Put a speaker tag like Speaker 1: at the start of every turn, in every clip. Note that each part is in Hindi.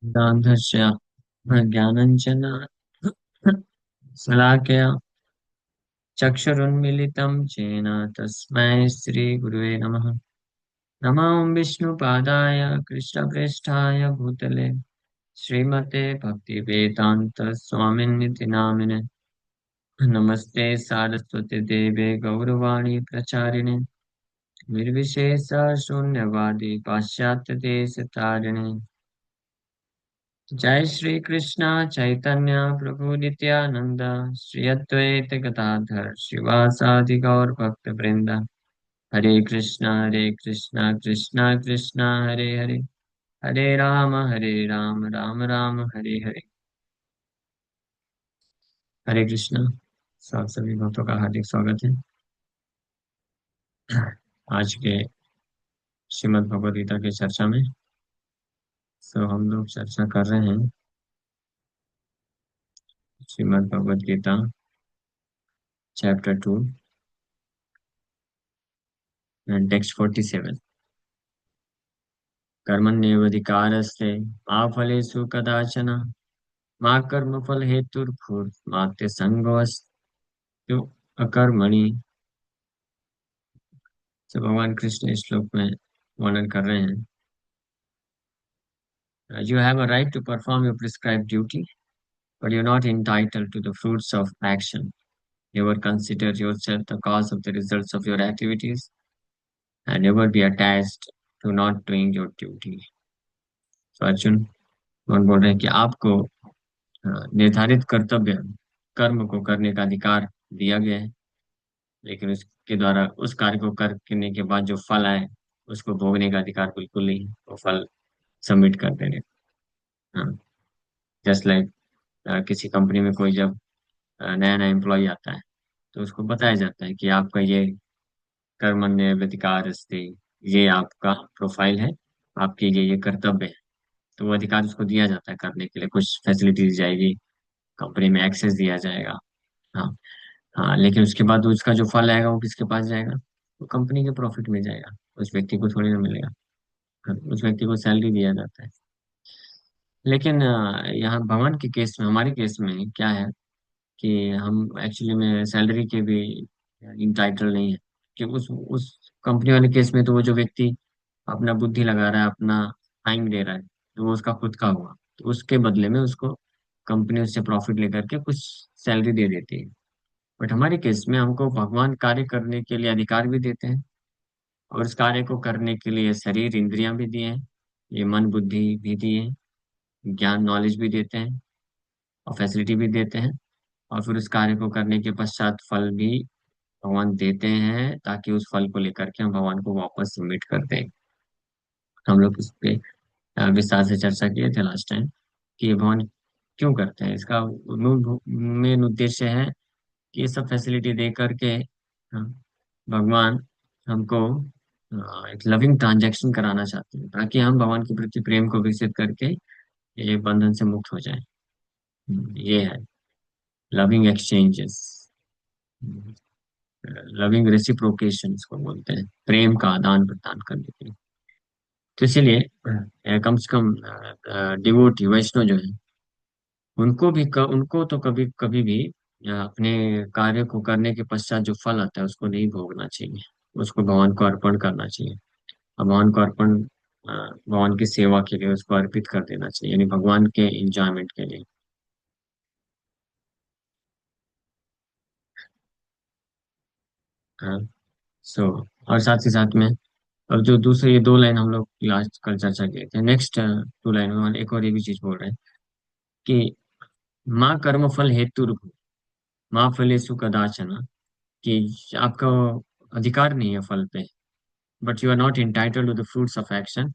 Speaker 1: दान्धस्य ज्ञानञ्जन शलाकया चक्षुरुन्मिलितं येन तस्मै श्रीगुरुवे नमः। नमो विष्णुपादाय कृष्णप्रेष्ठाय भूतले श्रीमते भक्तिवेदान्त स्वामिनिति नामिने। नमस्ते सारस्वती देवे गौरवाणी प्रचारिणे निर्विशेष शून्यवादी पाश्चात्य देश तारिणे। जय श्री कृष्णा चैतन्य प्रभु नित्यानंद श्री अद्वैत गदाधर श्रीवासादि गौर भक्त वृंद। हरे कृष्णा कृष्णा कृष्णा हरे हरे हरे राम राम राम हरे हरे। हरे कृष्णा। सब सभी भक्तों का हार्दिक स्वागत है आज के श्रीमद् भगवद गीता की चर्चा में। हम लोग चर्चा कर रहे हैं Shrimad Bhagavad Gita chapter 2 and text 47। कर्मण्येवाधिकारस्ते मा फलेषु कदाचन मा कर्मफल हेतुर्भूर्मा ते संगोऽस्त्य अकर्मणि। तो भगवान कृष्ण इस श्लोक में वर्णन कर रहे हैं, you have a right to perform your prescribed duty but you are not entitled to the fruits of action. Never consider yourself the cause of the results of your activities and never be attached to not doing your duty. तो अर्जुन भगवान बोल रहे हैं कि आपको निर्धारित कर्तव्य कर्म को करने का अधिकार दिया गया है, लेकिन उसके द्वारा उस कार्य को करने के बाद जो फल आए उसको भोगने का अधिकार बिल्कुल नहीं है। वो फल सबमिट कर देने। हाँ। जस्ट लाइक किसी कंपनी में कोई जब नया नया एम्प्लॉय आता है तो उसको बताया जाता है कि आपका ये कर्मण्य अधिकार अस्ति, ये आपका प्रोफाइल है, आपके ये कर्तव्य है। तो वो अधिकार उसको दिया जाता है करने के लिए, कुछ फैसिलिटी दी जाएगी, कंपनी में एक्सेस दिया जाएगा। हाँ। हाँ, लेकिन उसके बाद उसका जो फल आएगा वो किसके पास जाएगा? वो कंपनी के प्रॉफिट में जाएगा, उस व्यक्ति को थोड़ी ना मिलेगा। हाँ, उस व्यक्ति को सैलरी दिया जाता है। लेकिन यहाँ भगवान के केस में, हमारे केस में क्या है कि हम एक्चुअली में सैलरी के भी इंटाइटल नहीं है। कि उस कंपनी वाले केस में तो वो जो व्यक्ति अपना बुद्धि लगा रहा है, अपना टाइम दे रहा है, तो वो उसका खुद का हुआ, तो उसके बदले में उसको कंपनी उससे प्रॉफिट लेकर के कुछ सैलरी दे देती है। बट हमारे केस में हमको भगवान कार्य करने के लिए अधिकार भी देते हैं, और इस कार्य को करने के लिए शरीर इंद्रियां भी दिए हैं, ये मन बुद्धि भी दिए हैं, ज्ञान नॉलेज भी देते हैं, और फैसिलिटी भी देते हैं। और फिर उस कार्य को करने के पश्चात फल भी भगवान देते हैं, ताकि उस फल को लेकर के हम भगवान को वापस सबमिट कर दें। हम लोग इस पे विस्तार से चर्चा किए थे लास्ट टाइम कि ये भगवान क्यों करते हैं। इसका मेन उद्देश्य है कि ये सब फैसिलिटी दे करके भगवान हमको एक लविंग ट्रांजैक्शन कराना चाहते हैं, ताकि हम भगवान के प्रति प्रेम को विकसित करके ये बंधन से मुक्त हो जाए। ये है लविंग एक्सचेंजेस, लविंग रेसिप्रोकेशन को बोलते हैं, प्रेम का आदान प्रदान करने के लिए। तो इसीलिए कम से कम डिवोटी वैष्णव जो है उनको तो कभी कभी भी अपने कार्य को करने के पश्चात जो फल आता है उसको नहीं भोगना चाहिए, उसको भगवान को अर्पण करना चाहिए। और भगवान को अर्पण भगवान की सेवा के लिए उसको अर्पित कर देना चाहिए, यानी भगवान के इंजॉयमेंट के लिए। हाँ। सो और साथ ही साथ में अब जो दूसरे ये दो लाइन हम लोग लास्ट कल चर्चा किए थे, नेक्स्ट 2 लाइन में हम एक और ये भी चीज बोल रहे हैं कि माँ कर्म फल हेतु माँ फलेषु कदाचन, कि आपका अधिकार नहीं है फल पे, but you are not entitled to the fruits of action,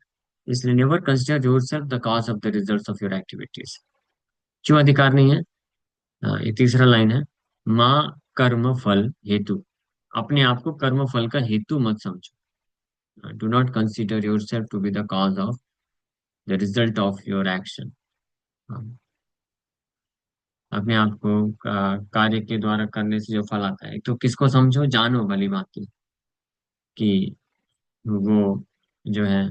Speaker 1: इसलिए never consider yourself the cause of the results of your activities. क्यों अधिकार नहीं है? ये तीसरा लाइन है, माँ कर्म फल हेतु, अपने आप को कर्म फल का हेतु मत समझो। Do not consider yourself to be the cause of the result of your action. अपने आप को कार्य के द्वारा करने से जो फल आता है, तो किसको समझो, जानो भली बात कि वो जो है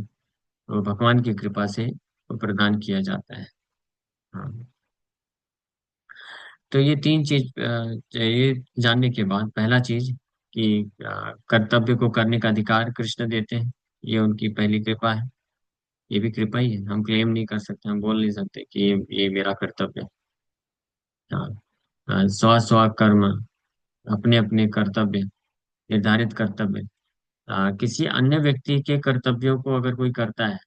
Speaker 1: वो भगवान की कृपा से को प्रदान किया जाता है। हाँ। तो ये तीन चीज ये जानने के बाद पहला चीज कि कर्तव्य को करने का अधिकार कृष्ण देते हैं, ये उनकी पहली कृपा है। ये भी कृपा ही है, हम क्लेम नहीं कर सकते, हम बोल नहीं सकते कि ये मेरा कर्तव्य है। हाँ। स्व स्व कर्म, अपने अपने कर्तव्य, निर्धारित कर्तव्य। किसी अन्य व्यक्ति के कर्तव्यों को अगर कोई करता है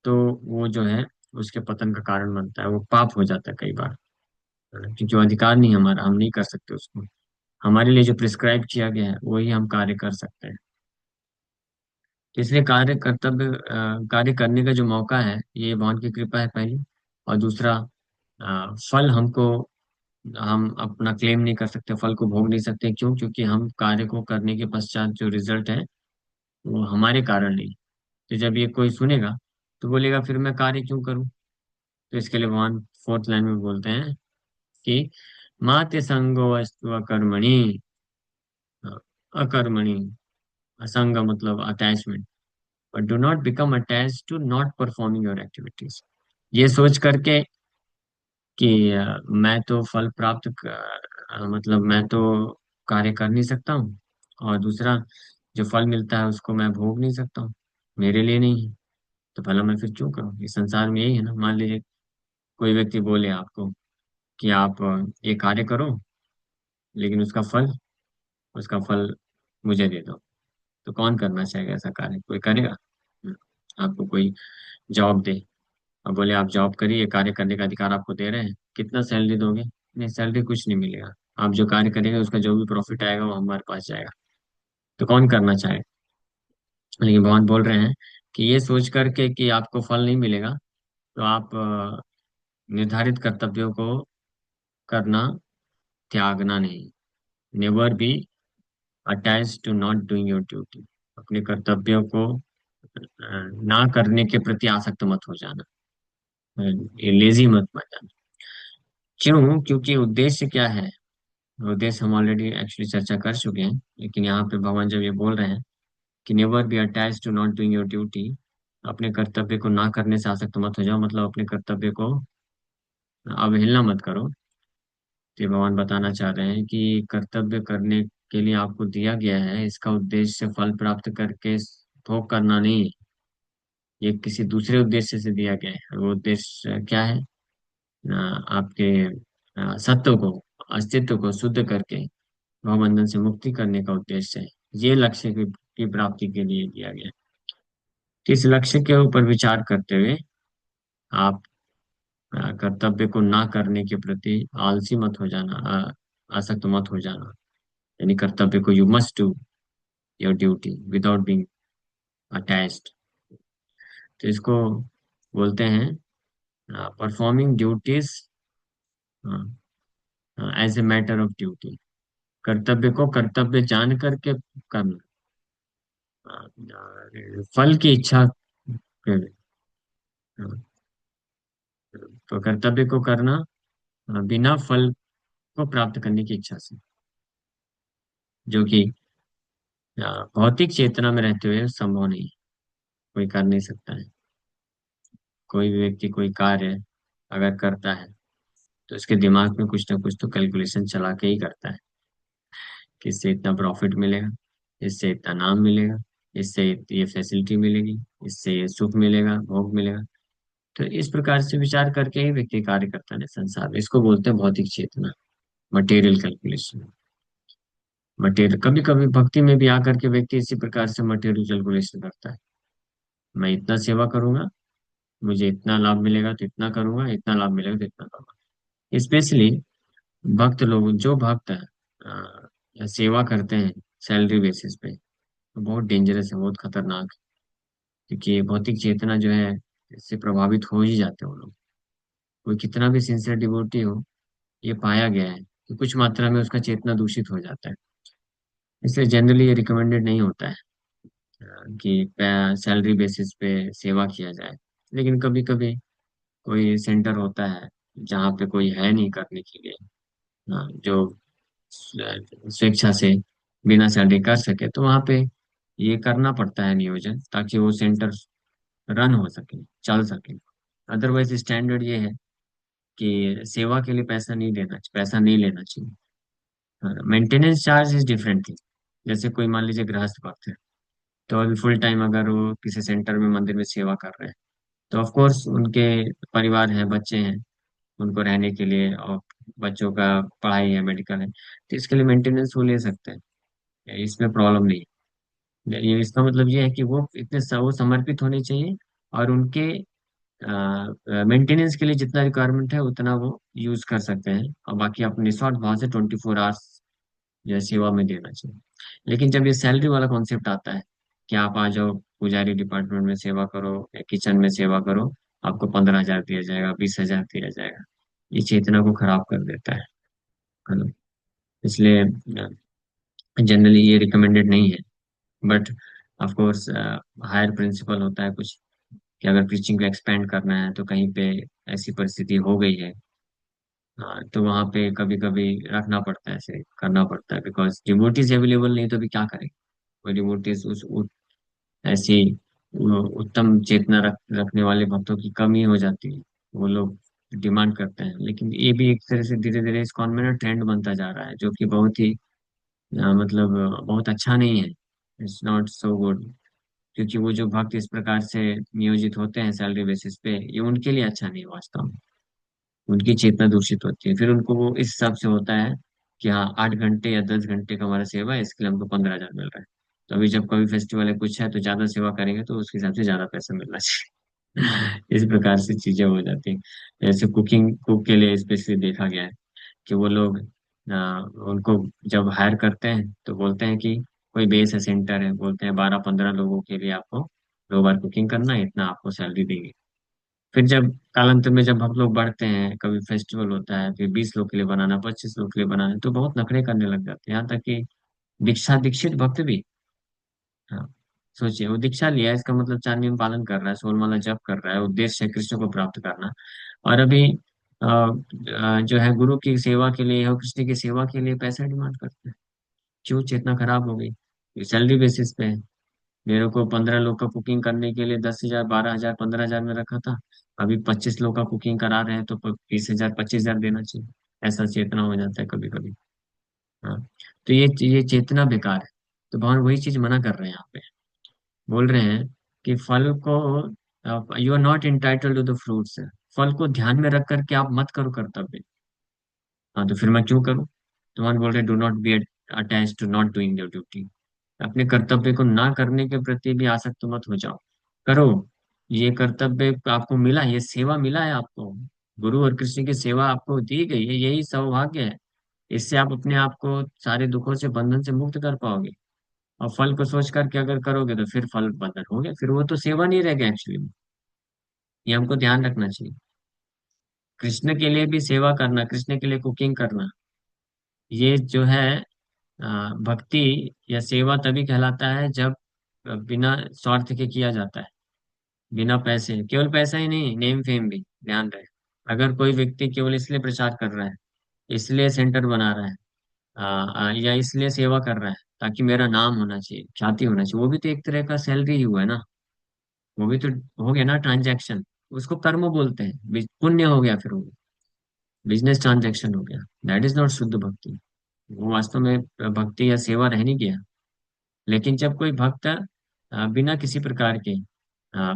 Speaker 1: तो वो जो है उसके पतन का कारण बनता है, वो पाप हो जाता है कई बार। क्योंकि वो अधिकार नहीं हमारा, हम नहीं कर सकते उसको। हमारे लिए जो प्रिस्क्राइब किया गया है वही हम कार्य कर सकते हैं। तो इसलिए कार्य करने का जो मौका है ये भगवान की कृपा है पहली। और दूसरा, फल हमको, हम अपना क्लेम नहीं कर सकते, फल को भोग नहीं सकते। क्यों? क्योंकि हम कार्य को करने के पश्चात जो रिजल्ट है वो हमारे कारण नहीं। तो जब ये कोई सुनेगा तो बोलेगा फिर मैं कार्य क्यों करूं। तो इसके लिए भगवान फोर्थ लाइन में बोलते हैं कि माते संगो अस्तु अकर्मणि, अकर्मणि, असंग मतलब attachment, but do not become attach to not performing your activities. ये सोच करके कि मैं तो फल मतलब मैं तो कार्य कर नहीं सकता हूँ, और दूसरा जो फल मिलता है उसको मैं भोग नहीं सकता हूँ, मेरे लिए नहीं है, तो भला मैं फिर क्यों करूँ। इस संसार में यही है ना। मान लीजिए कोई व्यक्ति बोले आपको कि आप ये कार्य करो, लेकिन उसका फल मुझे दे दो, तो कौन करना चाहेगा ऐसा कार्य? कोई करेगा? हम्म। आपको कोई जॉब दे और बोले आप जॉब करिए, ये कार्य करने का अधिकार आपको दे रहे हैं, कितना सैलरी दोगे? नहीं, सैलरी कुछ नहीं मिलेगा। आप जो कार्य करेंगे उसका जो भी प्रॉफिट आएगा वो हमारे पास जाएगा, तो कौन करना चाहे। लेकिन भगवान बोल रहे हैं कि ये सोच करके कि आपको फल नहीं मिलेगा, तो आप निर्धारित कर्तव्यों को करना त्यागना नहीं। Never be attach to not doing your duty. अपने कर्तव्यों को ना करने के प्रति आसक्त मत हो जाना, ये लेजी मत बन जाना। क्यों? क्योंकि उद्देश्य क्या है? उद्देश्य हम ऑलरेडी एक्चुअली चर्चा कर चुके हैं, लेकिन यहाँ पे भगवान जब ये बोल रहे हैं कि never be attach to not doing your duty, अपने कर्तव्य को ना करने से आसक्त मत हो जाओ, मतलब अपने कर्तव्य को अवहेलना मत करो। तो ये भगवान बताना चाह रहे हैं कि कर्तव्य करने के लिए आपको दिया गया है, इसका उद्देश्य फल प्राप्त करके भोग करना नहीं है। ये किसी दूसरे उद्देश्य से दिया गया है। वो उद्देश्य क्या है? आपके सत्व को, अस्तित्व को शुद्ध करके भवबंधन से मुक्ति करने का उद्देश्य है। ये लक्ष्य की प्राप्ति के लिए दिया गया है। तो इस लक्ष्य के ऊपर विचार करते हुए आप कर्तव्य को ना करने के प्रति आलसी मत हो जाना, आसक्त मत हो जाना। यानी कर्तव्य को you must do your duty without being attached. तो इसको बोलते हैं performing duties as a matter of duty. कर्तव्य को कर्तव्य जान करके करना, फल की इच्छा कर- तो कर्तव्य को करना बिना फल को प्राप्त करने की इच्छा से, जो कि भौतिक चेतना में रहते हुए संभव नहीं है, कोई कर नहीं सकता है। कोई भी व्यक्ति कोई कार्य अगर करता है तो उसके दिमाग में कुछ ना कुछ तो कैलकुलेशन चला के ही करता है कि इससे इतना प्रॉफिट मिलेगा, इससे इतना नाम मिलेगा, इससे ये फैसिलिटी मिलेगी, इससे ये सुख मिलेगा, भोग मिलेगा। तो इस प्रकार से विचार करके ही व्यक्ति कार्य करता है संसार में। इसको बोलते हैं भौतिक चेतना, मटेरियल कैलकुलेशन। मटेरियल कभी कभी भक्ति में भी आकर के व्यक्ति इसी प्रकार से मटेरियल कैलकुलेशन करता है। मैं इतना सेवा करूंगा, मुझे इतना लाभ मिलेगा तो इतना करूंगा, इतना लाभ मिलेगा तो इतना करूंगा। स्पेशली भक्त लोग, जो भक्त सेवा करते हैं सैलरी बेसिस पे, तो बहुत डेंजरस है, बहुत खतरनाक है। क्योंकि ये भौतिक चेतना जो है इससे प्रभावित हो ही जाते हैं वो लोग। कोई कितना भी सिंसियर डिवोटी हो, ये पाया गया है कि कुछ मात्रा में उसका चेतना दूषित हो जाता है। इसलिए जनरली ये रिकमेंडेड नहीं होता है कि सैलरी बेसिस पे सेवा किया जाए। लेकिन कभी कभी कोई सेंटर होता है जहाँ पे कोई है नहीं करने के लिए, जो स्वेच्छा से बिना सैलरी कर सके, तो वहाँ पे ये करना पड़ता है नियोजन, ताकि वो सेंटर रन हो सके, चल सके। अदरवाइज स्टैंडर्ड ये है कि सेवा के लिए पैसा नहीं लेना चाहिए। Maintenance charge is different thing. जैसे कोई मान लीजिए गृहस्थ भक्त है, तो अभी फुल टाइम अगर वो किसी सेंटर में मंदिर में सेवा कर रहे हैं, तो ऑफ कोर्स उनके परिवार है, बच्चे हैं, उनको रहने के लिए, और बच्चों का पढ़ाई है, मेडिकल है, तो इसके लिए मेंटेनेंस वो ले सकते हैं, इसमें प्रॉब्लम नहीं है। ये इसका मतलब ये है कि वो वो समर्पित होने चाहिए, और उनके मेंटेनेंस के लिए जितना रिक्वायरमेंट है उतना वो यूज कर सकते हैं, और बाकी आप निस्वार्थ भाव से 24 आवर्स जो है सेवा में देना चाहिए। लेकिन जब ये सैलरी वाला कॉन्सेप्ट आता है कि आप आ जाओ पुजारी डिपार्टमेंट में सेवा करो या किचन में सेवा करो, आपको 15,000 दिया जाएगा, 20,000 दिया जाएगा, ये चेतना को खराब कर देता है ना। इसलिए जनरली ये रिकमेंडेड नहीं है। But of course higher principle होता है कुछ, कि अगर प्रीचिंग को एक्सपेंड करना है, तो कहीं पे ऐसी परिस्थिति हो गई है, हाँ, तो वहाँ पे कभी कभी रखना पड़ता है, ऐसे करना पड़ता है, बिकॉज डिवोटीज अवेलेबल नहीं तो भी क्या करें। कोई डिवोटीज ऐसी उत्तम चेतना रखने वाले भक्तों की कमी हो जाती है, वो लोग डिमांड करते हैं। लेकिन ये भी एक तरह से धीरे धीरे इस्कॉन में ना ट्रेंड बनता जा रहा है, जो कि बहुत ही मतलब बहुत अच्छा नहीं है। It's not so good. क्योंकि वो जो भक्त इस प्रकार से नियोजित होते हैं सैलरी बेसिस पे, ये उनके लिए अच्छा नहीं है वास्तव में। उनकी चेतना दूषित होती है, फिर उनको वो इस हिसाब से होता है कि हाँ 8 घंटे या 10 घंटे का हमारा सेवा है, इसके लिए हमको 15,000 मिल रहा है। तो अभी जब कभी फेस्टिवल है कुछ है तो ज्यादा सेवा करेंगे, तो उसके हिसाब से ज्यादा पैसा मिलना चाहिए। इस प्रकार से चीजें हो जाती हैं। जैसे कुक के लिए स्पेशली देखा गया है कि वो लोग उनको जब हायर करते हैं तो बोलते हैं कि कोई बेस है, सेंटर है, बोलते हैं 12-15 लोगों के लिए आपको 2 बार कुकिंग करना है, इतना आपको सैलरी देंगे। फिर जब कालांतर में जब हम लोग बढ़ते हैं, कभी फेस्टिवल होता है, फिर 20 लोग के लिए बनाना, 25 लोग के लिए बनाना, तो बहुत नखरे करने लग जाते हैं, यहाँ तक कि दीक्षित भक्त भी। हाँ, सोचिए वो दीक्षा लिया है, इसका मतलब 4 नियम पालन कर रहा है, 16 माला जप कर रहा है, उद्देश्य है कृष्ण को प्राप्त करना। और अभी जो है गुरु की सेवा के लिए और कृष्ण की सेवा के लिए पैसा डिमांड करते हैं। क्यों? चेतना खराब हो गई, सैलरी बेसिस पे है। मेरे को 15 लोग का कुकिंग करने के लिए 10,000, 12,000, 15,000 में रखा था। अभी 25 लोग का कुकिंग करा रहे हैं तो 20,000, 25,000 देना चाहिए। ऐसा चेतना हो जाता है कभी कभी। हाँ, तो ये चेतना बेकार है। तो भगवान वही चीज मना कर रहे हैं यहाँ पे। बोल रहे हैं कि फल को, you are not entitled to the fruits. फल को ध्यान में रख करके आप मत करो कर्तव्य। हाँ, तो फिर मैं क्यों करूँ? तो भगवान बोल रहे do not be attach to not doing your duty. अपने कर्तव्य को ना करने के प्रति भी आसक्त मत हो जाओ, करो। ये कर्तव्य आपको मिला, ये सेवा मिला है आपको, गुरु और कृष्ण की सेवा आपको दी गई है, यही सौभाग्य है। इससे आप अपने आप को सारे दुखों से, बंधन से मुक्त कर पाओगे। और फल को सोच करके अगर करोगे तो फिर फल बंधन हो गया, फिर वो तो सेवा नहीं रहेगा एक्चुअली। ये हमको ध्यान रखना चाहिए। कृष्ण के लिए भी सेवा करना, कृष्ण के लिए कुकिंग करना, ये जो है भक्ति या सेवा तभी कहलाता है जब बिना स्वार्थ के किया जाता है, बिना पैसे। केवल पैसा ही नहीं, नेम फेम भी ध्यान रहे। अगर कोई व्यक्ति केवल इसलिए प्रचार कर रहा है, इसलिए सेंटर बना रहा है, या इसलिए सेवा कर रहा है ताकि मेरा नाम होना चाहिए, ख्याति होना चाहिए, वो भी तो एक तरह का सैलरी ही हुआ है ना। वो भी तो हो गया ना ट्रांजैक्शन। उसको कर्म बोलते हैं, पुण्य हो गया, फिर वो बिजनेस ट्रांजैक्शन हो गया। दैट इज नॉट शुद्ध भक्ति। वो वास्तव में भक्ति या सेवा रह नहीं गया। लेकिन जब कोई भक्त बिना किसी प्रकार के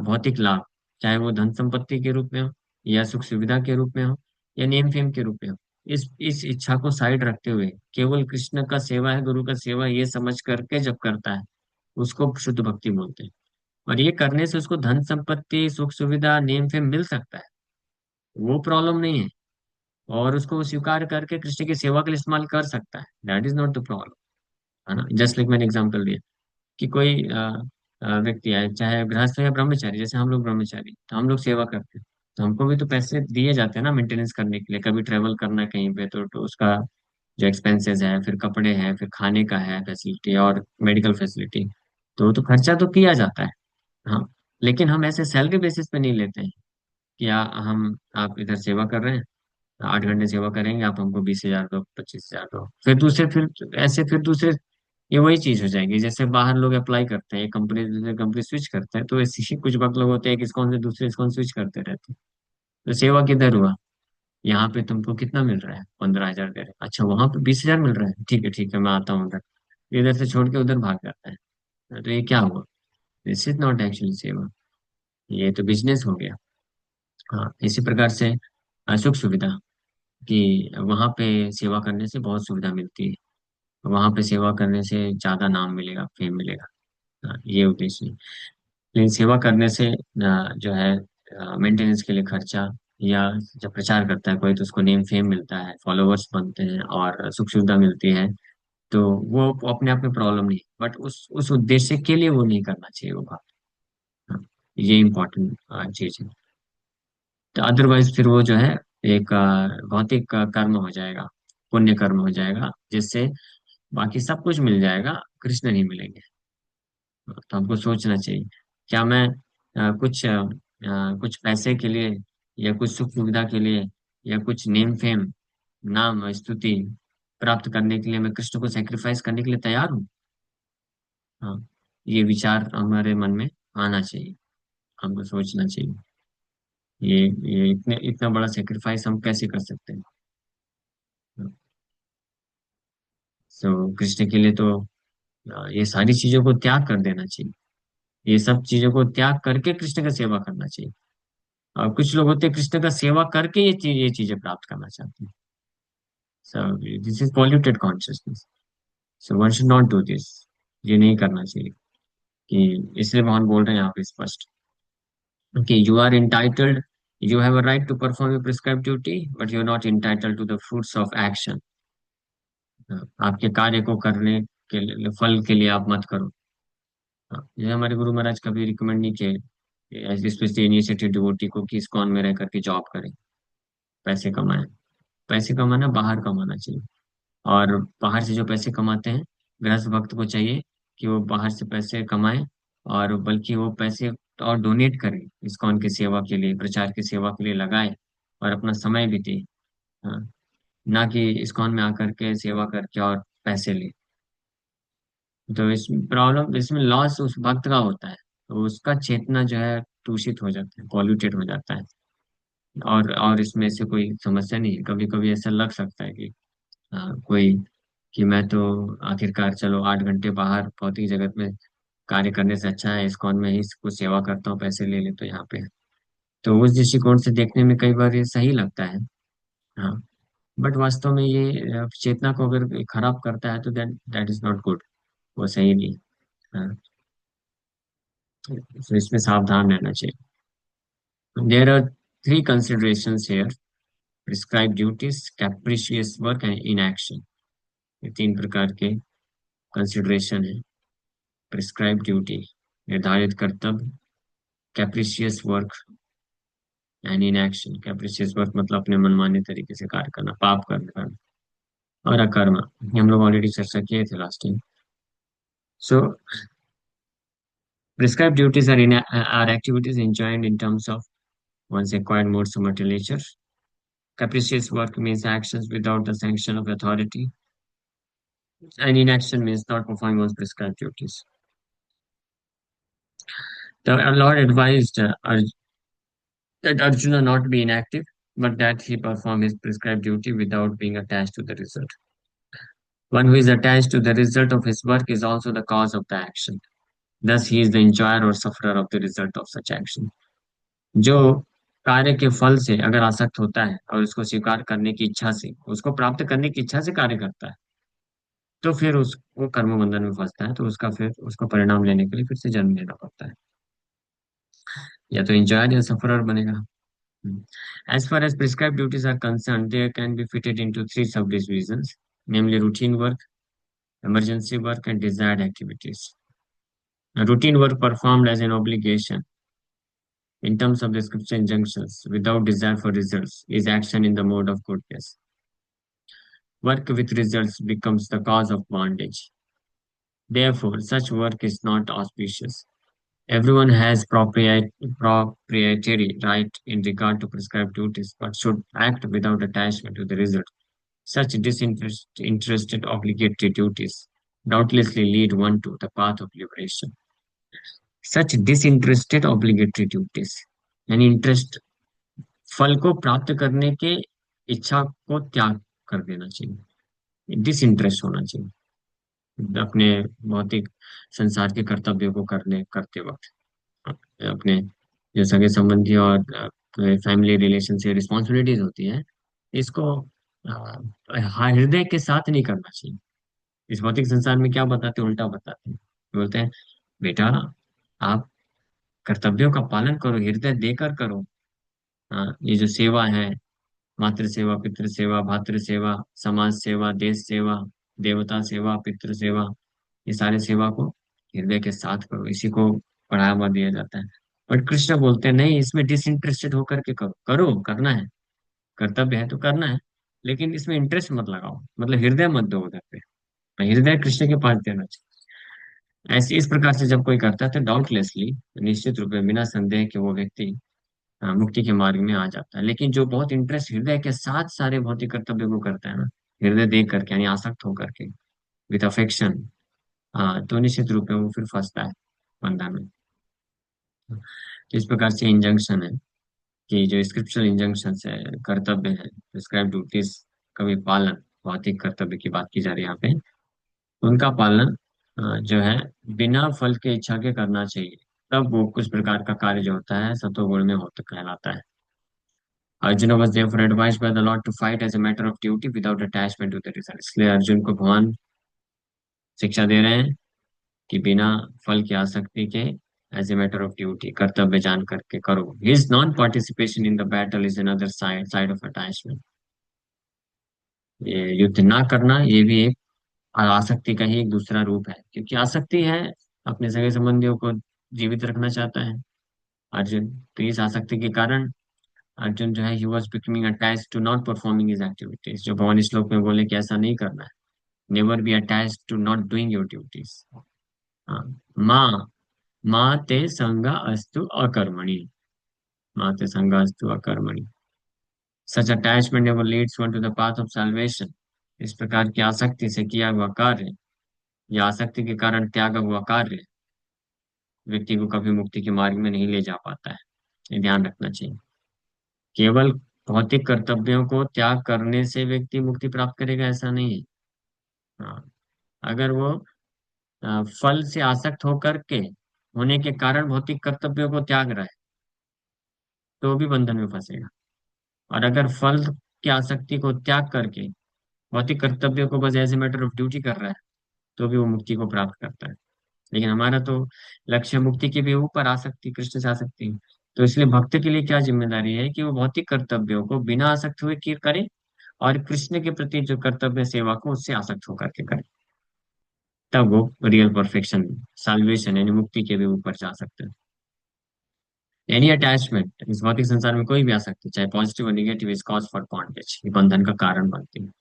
Speaker 1: भौतिक लाभ, चाहे वो धन संपत्ति के रूप में हो, या सुख सुविधा के रूप में हो, या नेम फेम के रूप में हो, इस इच्छा को साइड रखते हुए केवल कृष्ण का सेवा है, गुरु का सेवा है, ये समझ करके जब करता है, उसको शुद्ध भक्ति बोलते हैं। और ये करने से उसको धन संपत्ति, सुख सुविधा, नेम फेम मिल सकता है, वो प्रॉब्लम नहीं है। और उसको वो स्वीकार करके कृष्ण की सेवा के लिए इस्तेमाल कर सकता है, that is not the problem. है ना? जस्ट लाइक मैंने एग्जाम्पल दिया कि कोई व्यक्ति है, चाहे गृहस्थ हो या ब्रह्मचारी, जैसे हम लोग ब्रह्मचारी, तो हम लोग सेवा करते हैं, तो हमको भी तो पैसे दिए जाते हैं ना मेंटेनेंस करने के लिए। कभी ट्रेवल करना है कहीं पे, तो उसका जो एक्सपेंसेस है, फिर कपड़े हैं, फिर खाने का है फैसिलिटी, और मेडिकल फैसिलिटी, तो खर्चा तो किया जाता है। हाँ, लेकिन हम ऐसे सैलरी बेसिस पे नहीं लेते हैं कि हम आप इधर सेवा कर रहे हैं, 8 घंटे सेवा करेंगे, आप हमको 20,000 दो, 25,000 दो। फिर ऐसे फिर दूसरे, ये वही चीज हो जाएगी जैसे बाहर लोग अप्लाई करते हैं, एक कंपनी से दूसरी कंपनी स्विच करते हैं, तो ऐसे ही कुछ वक्त लोग होते हैं कि इसकॉन से दूसरे इसकॉन स्विच करते रहते हैं। तो सेवा किधर हुआ? यहाँ पे तुमको कितना मिल रहा है? 15,000 दे रहे हैं। अच्छा, वहां पे 20,000 मिल रहा है, ठीक है मैं आता हूँ उधर। इधर से छोड़ के उधर भाग जाता है। तो ये क्या हुआ? दिस इज नॉट एक्चुअली सेवा, ये तो बिजनेस हो गया। हाँ, इसी प्रकार से सुख सुविधा, कि वहां पे सेवा करने से बहुत सुविधा मिलती है, वहां पे सेवा करने से ज्यादा नाम मिलेगा, फेम मिलेगा। हाँ, ये उद्देश्य है। लेकिन सेवा करने से जो है मेंटेनेंस के लिए खर्चा, या जब प्रचार करता है कोई तो उसको नेम फेम मिलता है, फॉलोअर्स बनते हैं और सुख सुविधा मिलती है, तो वो अपने आप में प्रॉब्लम नहीं, बट उस उद्देश्य के लिए वो नहीं करना चाहिए वो बात। हाँ, ये इम्पोर्टेंट चीज है। तो अदरवाइज फिर वो जो है एक भौतिक कर्म हो जाएगा, पुण्य कर्म हो जाएगा, जिससे बाकी सब कुछ मिल जाएगा, कृष्ण नहीं मिलेंगे। तो हमको सोचना चाहिए, क्या मैं कुछ पैसे के लिए, या कुछ सुख सुविधा के लिए, या कुछ नेम फेम, नाम स्तुति प्राप्त करने के लिए मैं कृष्ण को सेक्रीफाइस करने के लिए तैयार हूँ? हाँ, ये विचार हमारे मन में आना चाहिए, हमको सोचना चाहिए। ये ये इतना बड़ा सेक्रीफाइस हम कैसे कर सकते हैं? सो कृष्ण के लिए तो ये सारी चीजों को त्याग कर देना चाहिए, ये सब चीजों को त्याग करके कृष्ण का सेवा करना चाहिए। और कुछ लोग होते हैं कृष्ण का सेवा करके ये चीजें प्राप्त करना चाहते हैं। So this is polluted consciousness. So one should not do this, ये नहीं करना चाहिए। कि इसलिए भगवान बोल रहे हैं यहाँ पे स्पष्ट कि you are entitled, you have a right to perform your prescribe duty, but you are not entitled to the fruits of action. आपके कार्य को करने के लिए, फल के लिए आप मत करो। हाँ, ये हमारे गुरु महाराज कभी रिकमेंड नहीं किए स्पेशली इनिशिएटेड डिवोटी को कि इस्कॉन में रह करके जॉब करें, पैसे कमाएं। पैसे कमाना बाहर कमाना चाहिए। और बाहर से जो पैसे कमाते हैं, गृहस्थ भक्त को चाहिए कि वो बाहर से पैसे कमाएं, और बल्कि वो पैसे और डोनेट करें, इस्कॉन की सेवा के लिए, प्रचार की सेवा के लिए लगाए, और अपना समय भी दे। हाँ, ना कि इस्कॉन में आकर के सेवा करके और पैसे ले। तो इस प्रॉब्लम इसमें लॉस उस भक्त का होता है, तो उसका चेतना जो है दूषित हो जाता है, पॉल्यूटेड हो जाता है। और इसमें से कोई समस्या नहीं है। कभी कभी ऐसा लग सकता है कि कोई, कि मैं तो आखिरकार चलो 8 घंटे बाहर भौतिक जगत में कार्य करने से अच्छा है इस्कॉन में ही कुछ सेवा करता हूँ, पैसे ले ले तो यहाँ पे। तो उस दृष्टिकोण से देखने में कई बार ये सही लगता है। हाँ, बट वास्तव में ये चेतना को अगर खराब करता है तो that that is not good, वो सही नहीं। हाँ, तो इसमें सावधान रहना चाहिए। There are three considerations here: prescribe duties, capricious work and inaction. ये तीन प्रकार के कंसिडरेशन है। प्रिस्क्राइब ड्यूटी, निर्धारित कर्तव्य; कैप्रिशियस वर्क एंड इनएक्शन, कैप्रिशियस वर्क मतलब अपने मनमाने तरीके से कार्य करना, पाप करना। और अकर्म, ये हम लोग ऑलरेडी चर्चा किए थे last time. So prescribe duties are activities enjoined in terms of one's acquired modes of material nature. Capricious work means actions without the sanction of authority, and inaction means not performing one's prescribed duties. The Lord advised that Arjuna not be inactive, but that he perform his prescribed duty without being attached to the result. One who is attached to the result of his work is also the cause of the action. Thus, he is the enjoyer or sufferer of the result of such action. जो कार्य के फल से अगर आसक्त होता है और उसको स्वीकार करने की इच्छा से, उसको प्राप्त करने की इच्छा से कार्य करता है, तो फिर उसको कर्म बंधन में फंसता है, तो उसका फिर उसको परिणाम लेने के लिए फिर से जन्म लेना पड़ता है, या तो एंजॉयर या सफरर बनेगा। As far as prescribed duties are concerned, they can be fitted into three subdivisions, namely routine work, emergency work, and desired activities. Now, routine work performed as an obligation in terms of the scripture injunctions without desire for results is action in the mode of goodness. Work with results becomes the cause of bondage. Therefore, such work is not auspicious. Everyone has proprietary right in regard to prescribed duties, but should act without attachment to the result. Such disinterested obligatory duties doubtlessly lead one to the path of liberation. Such disinterested obligatory duties, an interest फल को प्राप्त करने के इच्छा को त्याग कर देना चाहिए, डिसइंटरेस्ट होना चाहिए अपने भौतिक संसार के कर्तव्यों को करने करते वक्त। अपने जो सगे संबंधी और फैमिली रिलेशन से रिस्पॉन्सिबिलिटीज होती है, इसको हृदय के साथ नहीं करना चाहिए। इस भौतिक संसार में क्या बताते हैं, उल्टा बताते हैं। बोलते हैं बेटा, आप कर्तव्यों का पालन करो, हृदय देकर करो। हाँ, ये जो सेवा है, मातृ सेवा, पितृ सेवा, भातृ सेवा, समाज सेवा, देश सेवा, देवता सेवा, पितृ सेवा, ये सारे सेवा को हृदय के साथ करो, इसी को बढ़ावा दिया जाता है। बट कृष्ण बोलते हैं नहीं, इसमें डिसइंटरेस्टेड होकर के करो, करो करना है, कर्तव्य है तो करना है, लेकिन इसमें इंटरेस्ट मत लगाओ, मतलब हृदय मत दो उधर पे। हृदय कृष्ण के पास देना चाहिए। ऐसे इस प्रकार से जब कोई करता है तो डाउटलेसली, निश्चित रूप में बिना संदेह कि वो व्यक्ति मुक्ति के मार्ग में आ जाता है। लेकिन जो बहुत इंटरेस्ट हृदय के साथ सारे भौतिक कर्तव्य को करता है ना, हृदय देख करके यानी आसक्त होकर के, विथ अफेक्शन, हाँ, तो निश्चित रूप में वो फिर फंसता है बंधन में। तो इस प्रकार से इंजंक्शन है कि जो स्क्रिप्चुरल इंजंक्शन है, कर्तव्य है, प्रिस्क्राइब ड्यूटीज का भी पालन, भौतिक कर्तव्य की बात की जा रही है यहाँ पे, उनका पालन जो है बिना फल के इच्छा के करना चाहिए। तब वो कुछ प्रकार का कार्य जो होता है सतोगुण में होता कहलाता है। Arjun was therefore advised by the Lord to fight as a matter of duty without attachment to the result। इसलिए अर्जुन को भगवान शिक्षा दे रहे हैं कि बिना फल की आसक्ति के, as a matter of duty, कर्तव्य जान करके करो। His non participation in the battle is another side of attachment. ये युद्ध ना करना, ये भी एक आसक्ति का ही एक दूसरा रूप है, क्योंकि आसक्ति है अपने सगे संबंधियों को जीवित रखना चाहता है अर्जुन। तो इस आसक्ति के कारण अर्जुन जो है he was becoming attach to not performing his activities, जो भगवान श्लोक में बोले कि ऐसा नहीं करना है। Never be attach to not doing your duties. हाँ, माँ माँ ते संगा अस्तु अकर्मणि, माँ ते संगा अस्तु अकर्मणि। Such attachment never leads one to the path of salvation। इस प्रकार की आसक्ति से किया हुआ कार्य या आसक्ति के कारण त्यागा हुआ कार्य व्यक्ति को कभी मुक्ति के मार्ग में नहीं ले जा पाता है। ये ध्यान रखना चाहिए। केवल भौतिक कर्तव्यों को त्याग करने से व्यक्ति मुक्ति प्राप्त करेगा ऐसा नहीं है। हाँ, अगर वो फल से आसक्त होकर के होने के कारण भौतिक कर्तव्यों को त्याग रहा है तो भी बंधन में फंसेगा। और अगर फल की आसक्ति को त्याग करके भौतिक कर्तव्यों को बस as a matter of duty कर रहा है तो भी वो मुक्ति को प्राप्त करता है। लेकिन हमारा तो लक्ष्य मुक्ति के भी ऊपर आसक्ति, कृष्ण से आसक्ति। तो इसलिए भक्त के लिए क्या जिम्मेदारी है कि वो भौतिक कर्तव्यों को बिना आसक्त हुए की करे, और कृष्ण के प्रति जो कर्तव्य सेवा को उससे आसक्त होकर के करे। तब वो रियल परफेक्शन, साल्वेशन यानी मुक्ति के भी ऊपर जा सकते हैं। एनी अटैचमेंट इस भौतिक संसार में कोई भी आ सकती है, चाहे पॉजिटिव और negative, is cause for bondage, ये बंधन का कारण बनती है।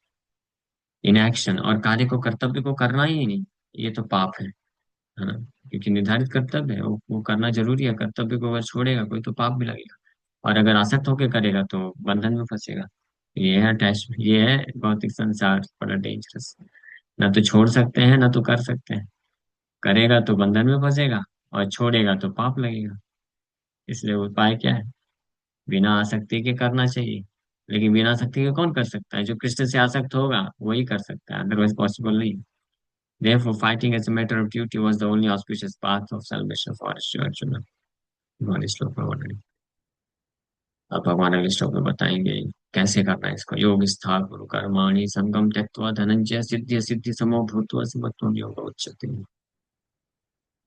Speaker 1: इनएक्शन और कार्य को, कर्तव्य को करना ही नहीं, ये तो पाप है ना, क्योंकि निर्धारित कर्तव्य है वो करना जरूरी है। कर्तव्य को अगर छोड़ेगा कोई तो पाप भी लगेगा, और अगर आसक्त होकर करेगा तो बंधन में फंसेगा। ये है अटैचमेंट, ये है भौतिक संसार बड़ा डेंजरस। ना तो छोड़ सकते हैं ना तो कर सकते हैं। करेगा तो बंधन में फंसेगा, और छोड़ेगा तो पाप लगेगा। इसलिए उपाय क्या है, बिना आसक्ति के करना चाहिए। लेकिन बिना आसक्ति के कौन कर सकता है, जो कृष्ण से आसक्त होगा वही कर सकता है, अदरवाइज पॉसिबल नहीं। Therefore, fighting as a matter of duty was the only auspicious path of salvation for Arjuna। भगवान इस श्लोक में वर्णन। अब भगवान अगले श्लोक में बताएंगे कैसे करना है इसको। योग स्था गुरु कर्माणि संगम त्यक्त्वा धनंजय सिद्धि सिद्धि समो भूत्वा समत्वं योग उच्यते।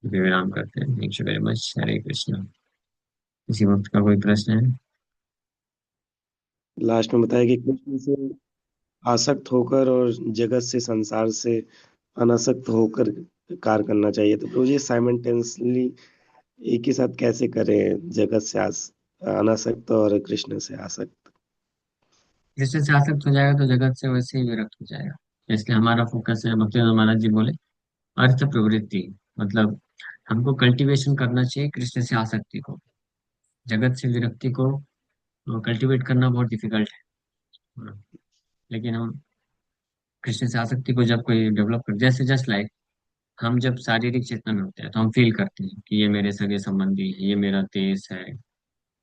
Speaker 1: विराम करते हैं। Thank you very much. Hare Krishna. किसी वक्त का कोई प्रश्न है?
Speaker 2: लास्ट में बताया कि कृष्ण से आसक्त होकर और जगत से, संसार से अनासक्त होकर कार्य करना चाहिए। तो प्रभु जी साइमल्टेनियसली एक ही साथ कैसे करें, जगत से अनासक्त और कृष्ण से आसक्त?
Speaker 1: कृष्ण से आसक्त हो जाएगा तो जगत से वैसे ही विरक्त हो जाएगा। इसलिए हमारा फोकस है, भक्ति महाराज जी बोले, अर्थ प्रवृत्ति, मतलब हमको कल्टीवेशन करना चाहिए कृष्ण से आसक्ति को। जगत से विरक्ति को कल्टीवेट करना बहुत डिफिकल्ट है। लेकिन हम कृष्ण से आसक्ति को जब कोई डेवलप कर, जैसे जस्ट लाइक हम जब शारीरिक चेतना में होते हैं तो हम फील करते हैं कि ये मेरे सगे संबंधी है, ये मेरा देश है,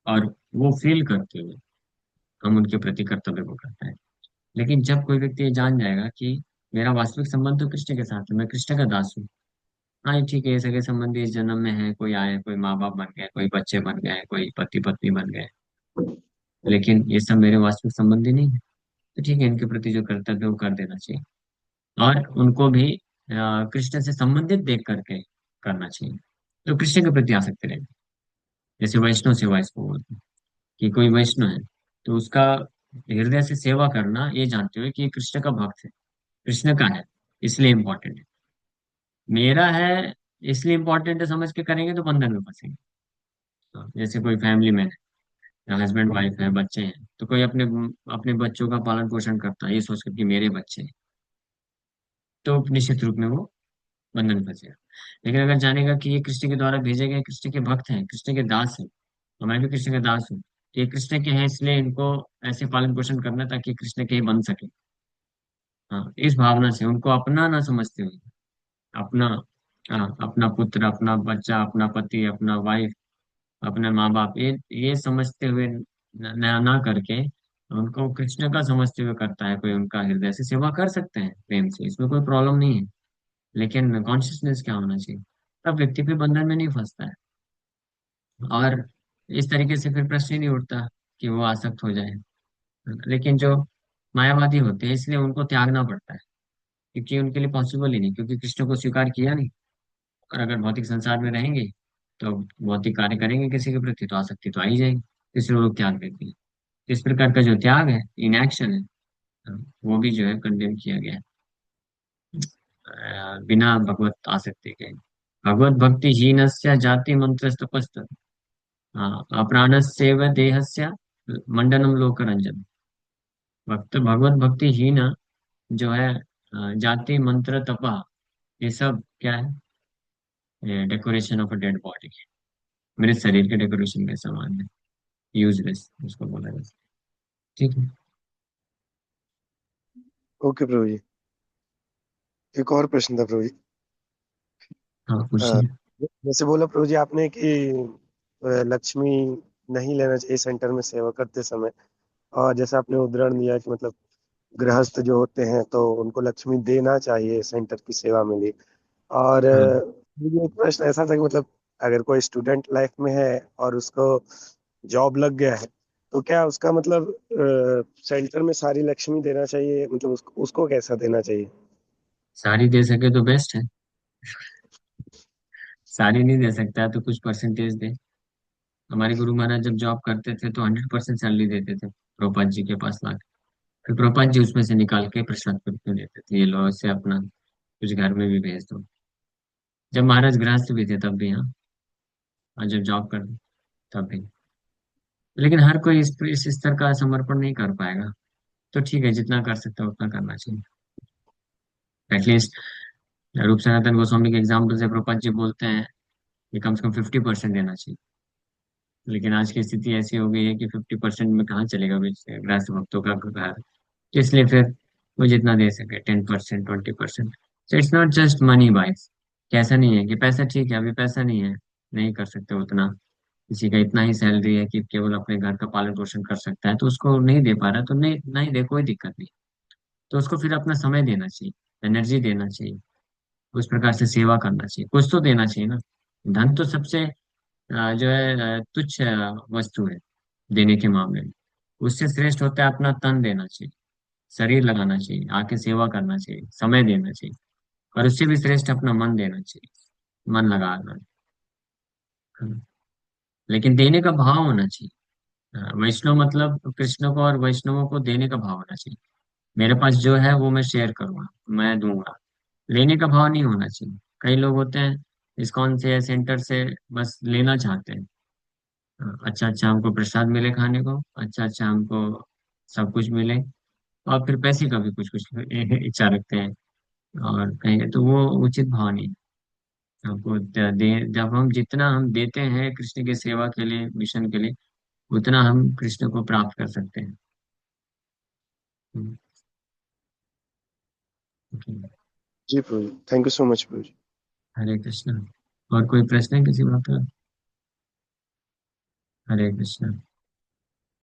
Speaker 1: और वो फील करते हैं। हम उनके प्रति कर्तव्य को करते हैं। लेकिन जब कोई व्यक्ति ये जान जाएगा कि मेरा वास्तविक संबंध तो कृष्ण के साथ है, मैं कृष्ण का दास हूँ। हाँ ये ठीक है, सगे संबंधी इस जन्म में है, कोई आए, कोई माँ बाप बन गए, कोई बच्चे बन गए, कोई पति पत्नी बन गए, लेकिन ये सब मेरे वास्तविक संबंधी नहीं है। तो ठीक है, इनके प्रति जो कर्तव्य है वो कर देना चाहिए। और उनको भी कृष्ण से संबंधित देख करके करना चाहिए। तो कृष्ण के प्रति आसक्ति रहेगी। जैसे वैष्णव सेवा इसको बोलते हैं, कि कोई वैष्णव है तो उसका हृदय से सेवा करना, ये जानते हुए कि ये कृष्ण का भक्त है, कृष्ण का है, इसलिए इम्पोर्टेंट है। मेरा है इसलिए इम्पोर्टेंट है समझ के करेंगे तो बंधन में फंसेंगे। हाँ, जैसे कोई फैमिली में है, हस्बैंड वाइफ है, बच्चे हैं, तो कोई अपने अपने बच्चों का पालन पोषण करता है ये सोचकर कि मेरे बच्चे हैं, तो निश्चित रूप में वो बंधन में फंसेगा। लेकिन अगर जानेगा कि ये कृष्ण के द्वारा भेजे गए कृष्ण के भक्त हैं, कृष्ण के दास हैं, और मैं भी कृष्ण का दास हूँ, तो ये कृष्ण के हैं इसलिए इनको ऐसे पालन पोषण करना ताकि कृष्ण के ही बन सके। हाँ, इस भावना से उनको अपना ना समझते हुए, अपना, हाँ, अपना पुत्र, अपना बच्चा, अपना पति, अपना वाइफ, अपने माँ बाप, ये समझते हुए ना करके उनको कृष्ण का समझते हुए करता है कोई, उनका हृदय से सेवा कर सकते हैं प्रेम से, इसमें कोई प्रॉब्लम नहीं है। लेकिन कॉन्शियसनेस क्या होना चाहिए, तब व्यक्ति फिर बंधन में नहीं फंसता है। और इस तरीके से फिर प्रश्न ही नहीं उठता कि वो आसक्त हो जाए। लेकिन जो मायावादी होते हैं इसलिए उनको त्यागना पड़ता है, क्योंकि उनके लिए पॉसिबल ही नहीं, क्योंकि कृष्ण को स्वीकार किया नहीं। और अगर भौतिक संसार में रहेंगे तो भौतिक कार्य करेंगे किसी के प्रति, तो आसक्ति तो आ ही जाएगी, इसलिए वो लोग त्याग देते हैं। इस प्रकार का जो त्याग है, इनएक्शन है, वो भी जो है कंडेम किया गया है, बिना भगवत आसक्ति के। भगवत भक्ति हीनस्य जाति मंत्र तपस्त, अप्राणस्येव देहस्य मंडनम लोकरंजन। भगवत भक्ति हीन जो है, जाति मंत्र तपा, ये सब क्या है, decoration of a dead body, मेरे शरीर के डेकोरेशन के समान है, यूजलेस उसको बोला जाता है। ठीक है।
Speaker 2: ओके प्रभु जी। एक और प्रश्न था प्रभु जी।
Speaker 1: हाँ
Speaker 2: अ,
Speaker 1: पूछिए।
Speaker 2: जैसे बोला प्रभु जी आपने कि लक्ष्मी नहीं लेना चाहिए सेंटर में सेवा करते समय, और जैसे आपने उदाहरण दिया कि मतलब गृहस्थ जो होते हैं तो उनको लक्ष्मी देना चाहिए सेंटर की सेवा में भी। और
Speaker 1: हाँ,
Speaker 2: मुझे एक प्रश्न ऐसा था कि मतलब अगर कोई स्टूडेंट लाइफ में है और उसको जॉब लग गया है, तो क्या उसका मतलब सेंटर में सारी लक्ष्मी देना चाहिए, मतलब उसको कैसा देना चाहिए?
Speaker 1: सारी दे सके तो बेस्ट है। सारी नहीं दे सकता है तो कुछ परसेंटेज दे। हमारे गुरु महाराज जब जॉब करते थे तो 100% सैलरी देते थे प्रभुपाद जी के पास लाके। फिर प्रभुपाद जी उसमें से निकाल के प्रसाद के रूप में देते थे, ये लो इससे अपना कुछ घर में भी भेज दो। जब महाराज गृहस्थ भी थे तब भी, हाँ, और जब जॉब कर तब भी। लेकिन हर कोई इस स्तर का समर्पण नहीं कर पाएगा, तो ठीक है, जितना कर सकता है उतना करना चाहिए। एटलीस्ट रूप सनातन गोस्वामी के एग्जाम्पल से प्रभुपाद जी बोलते हैं कि कम से कम 50% देना चाहिए। लेकिन आज की स्थिति ऐसी हो गई है कि 50% में कहाँ चलेगा गृहस्थ भक्तों का घर। तो इसलिए फिर वो जितना दे सके, 10%, 20%। So it's not just money बाइस, कैसा नहीं है कि पैसा ठीक है, अभी पैसा नहीं है, नहीं कर सकते उतना, किसी का इतना ही सैलरी है कि केवल अपने घर का पालन पोषण कर सकता है, तो उसको नहीं दे पा रहा, तो नहीं नहीं दे, कोई दिक्कत नहीं। तो उसको फिर अपना समय देना चाहिए, एनर्जी देना चाहिए, उस प्रकार से सेवा करना चाहिए, कुछ तो देना चाहिए ना। धन तो सबसे जो है तुच्छ वस्तु है देने के मामले में। उससे श्रेष्ठ होता है अपना तन देना चाहिए, शरीर लगाना चाहिए, आके सेवा करना चाहिए, समय देना चाहिए। और उससे भी श्रेष्ठ अपना मन देना चाहिए, मन लगाना। लेकिन देने का भाव होना चाहिए। वैष्णव मतलब कृष्ण को और वैष्णवों को देने का भाव होना चाहिए। मेरे पास जो है वो मैं शेयर करूंगा, मैं दूंगा, लेने का भाव नहीं होना चाहिए। कई लोग होते हैं इस्कॉन से, सेंटर से, बस लेना चाहते हैं। अच्छा अच्छा हमको प्रसाद मिले खाने को, अच्छा अच्छा हमको सब कुछ मिले, और फिर पैसे का भी कुछ कुछ इच्छा रखते हैं। और कहेंगे तो वो उचित भाव नहीं है। हमको जब हम जितना हम देते हैं कृष्ण की सेवा के लिए, मिशन के लिए, उतना हम कृष्ण को प्राप्त कर सकते हैं। Hmm, okay।
Speaker 2: जी प्रभु जी, थैंक यू सो मच प्रभु जी।
Speaker 1: हरे कृष्णा। और कोई प्रश्न है किसी बात का? हरे कृष्णा।